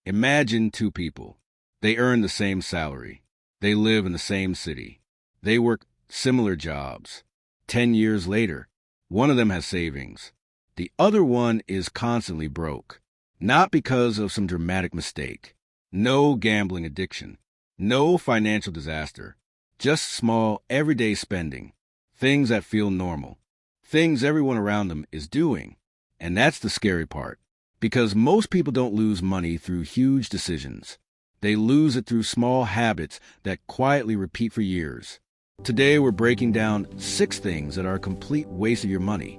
Imagine two people. They earn the same salary. They live in the same city. They work similar jobs. 10 years later, one of them has savings. The other one is constantly broke. Not because of some dramatic mistake. No gambling addiction. No financial disaster. Just small, everyday spending. Things that feel normal. Things everyone around them is doing. And that's the scary part. Because most people don't lose money through huge decisions. They lose it through small habits that quietly repeat for years. Today we're breaking down 6 things that are a complete waste of your money.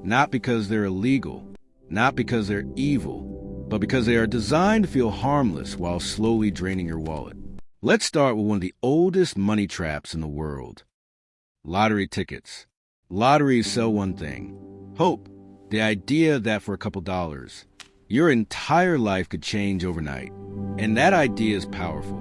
Not because they're illegal, not because they're evil, but because they are designed to feel harmless while slowly draining your wallet. Let's start with one of the oldest money traps in the world. Lottery tickets. Lotteries sell one thing: hope. The idea that for a couple dollars, your entire life could change overnight. And that idea is powerful.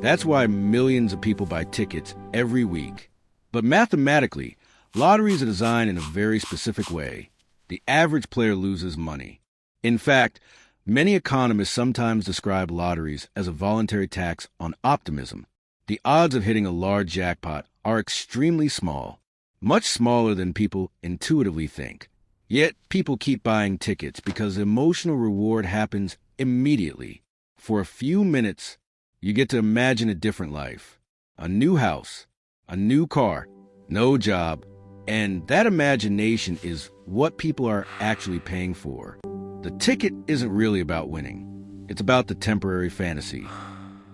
That's why millions of people buy tickets every week. But mathematically, lotteries are designed in a very specific way. The average player loses money. In fact, many economists sometimes describe lotteries as a voluntary tax on optimism. The odds of hitting a large jackpot are extremely small, much smaller than people intuitively think. Yet people keep buying tickets because the emotional reward happens immediately. For a few minutes, you get to imagine a different life. A new house, a new car, no job, and that imagination is what people are actually paying for. The ticket isn't really about winning. It's about the temporary fantasy,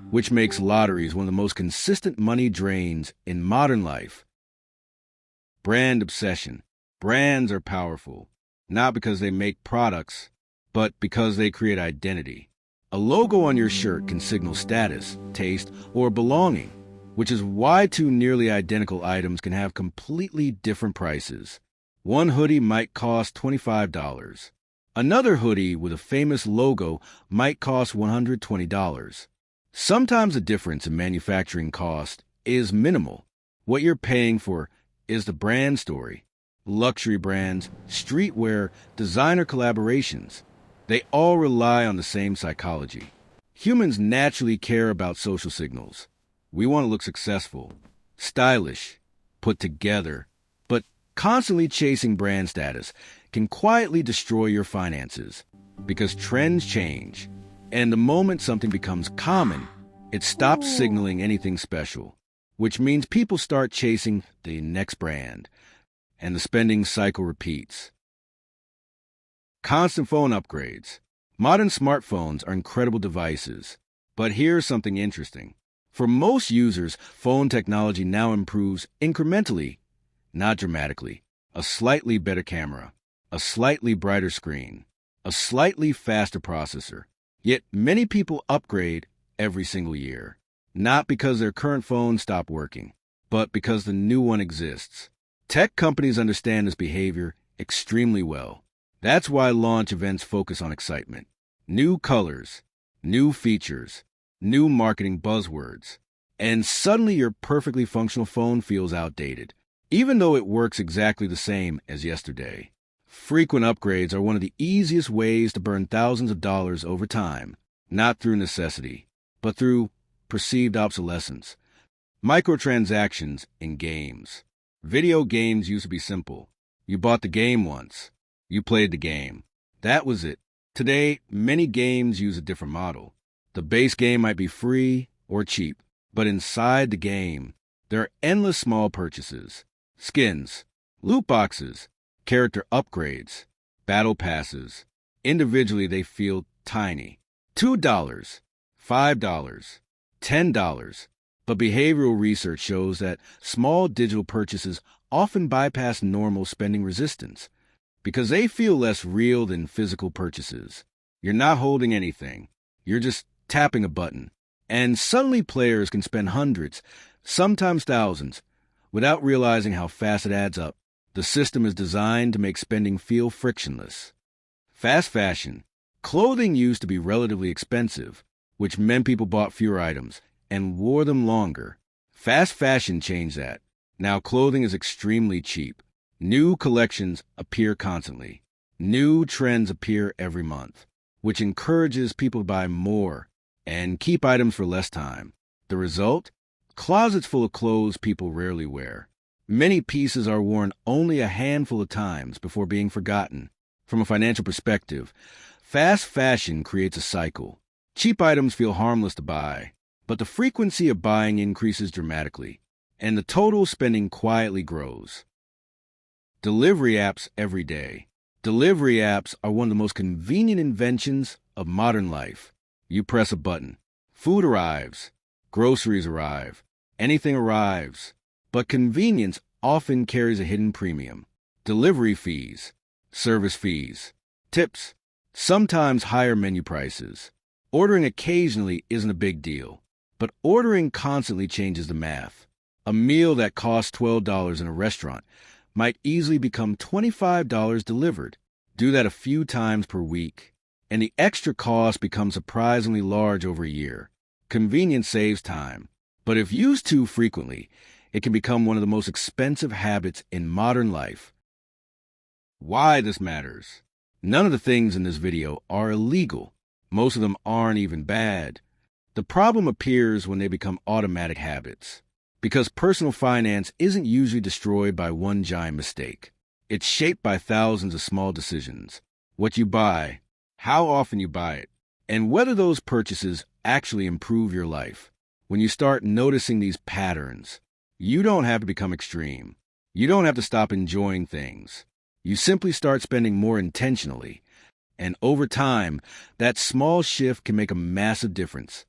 which makes lotteries one of the most consistent money drains in modern life. Brand obsession. Brands are powerful, not because they make products, but because they create identity. A logo on your shirt can signal status, taste, or belonging, which is why two nearly identical items can have completely different prices. One hoodie might cost $25. Another hoodie with a famous logo might cost $120. Sometimes the difference in manufacturing cost is minimal. What you're paying for is the brand story. Luxury brands, streetwear, designer collaborations. They all rely on the same psychology. Humans naturally care about social signals. We want to look successful, stylish, put together, but constantly chasing brand status can quietly destroy your finances because trends change. And the moment something becomes common, it stops signaling anything special, which means people start chasing the next brand. And the spending cycle repeats. Constant phone upgrades. Modern smartphones are incredible devices. But here's something interesting. For most users, phone technology now improves incrementally, not dramatically. A slightly better camera, a slightly brighter screen, a slightly faster processor. Yet many people upgrade every single year. Not because their current phone stopped working, but because the new one exists. Tech companies understand this behavior extremely well. That's why launch events focus on excitement. New colors, new features, new marketing buzzwords. And suddenly your perfectly functional phone feels outdated, even though it works exactly the same as yesterday. Frequent upgrades are one of the easiest ways to burn thousands of dollars over time, not through necessity, but through perceived obsolescence. Microtransactions in games. Video games used to be simple. You bought the game once. You played the game. That was it. Today, many games use a different model. The base game might be free or cheap, but inside the game, there are endless small purchases. Skins, loot boxes, character upgrades, battle passes. Individually, they feel tiny. $2, $5, $10. But behavioral research shows that small digital purchases often bypass normal spending resistance because they feel less real than physical purchases. You're not holding anything. You're just tapping a button. And suddenly players can spend hundreds, sometimes thousands, without realizing how fast it adds up. The system is designed to make spending feel frictionless. Fast fashion. Clothing used to be relatively expensive, which meant people bought fewer items and wore them longer. Fast fashion changed that. Now clothing is extremely cheap. New collections appear constantly. New trends appear every month. which encourages people to buy more and keep items for less time. The result? Closets full of clothes people rarely wear. Many pieces are worn only a handful of times before being forgotten. From a financial perspective, fast fashion creates a cycle. Cheap items feel harmless to buy, but the frequency of buying increases dramatically, and the total spending quietly grows. Delivery apps every day. Delivery apps are one of the most convenient inventions of modern life. You press a button. Food arrives. Groceries arrive. Anything arrives. But convenience often carries a hidden premium. Delivery fees, service fees, tips, sometimes higher menu prices. Ordering occasionally isn't a big deal, but ordering constantly changes the math. A meal that costs $12 in a restaurant might easily become $25 delivered. Do that a few times per week, and the extra cost becomes surprisingly large over a year. Convenience saves time, but if used too frequently, it can become one of the most expensive habits in modern life. Why this matters? None of the things in this video are illegal. Most of them aren't even bad. The problem appears when they become automatic habits, because personal finance isn't usually destroyed by one giant mistake. It's shaped by thousands of small decisions. What you buy, how often you buy it, and whether those purchases actually improve your life. When you start noticing these patterns, you don't have to become extreme. You don't have to stop enjoying things. You simply start spending more intentionally. And over time, that small shift can make a massive difference.